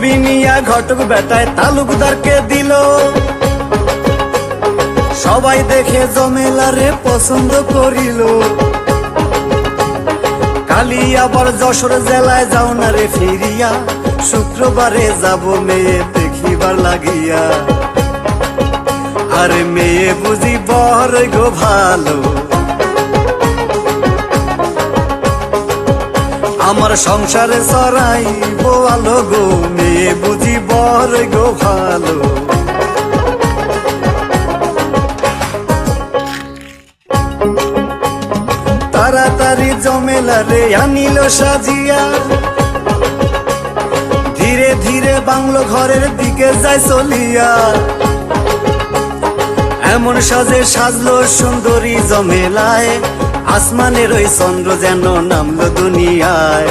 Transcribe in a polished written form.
বিনিয়া ঘটক বেটায় তালুকদারকে দিল। সবাই দেখে জমেলারে পছন্দ করিল। কালি আবার যশোর জেলায় যাও না রে ফিরিয়া, শুক্রবারে যাব মেয়ে দেখিবার লাগিয়া। আরে মেয়ে বুঝি বড় গো ভালো, আমার সংসারে চড়াইব আলো গো, মেয়ে বুঝি বড় গো ভালো। তাড়াতাড়ি জমেলারে আনিল সাজিয়া, ধীরে ধীরে বাংলো ঘরের দিকে যায় চলিয়া। এমন সাজে সাজলো সুন্দরী জমেলায়, আসমানের ওই চন্দ্র যেন নামলো দুনিয়ায়।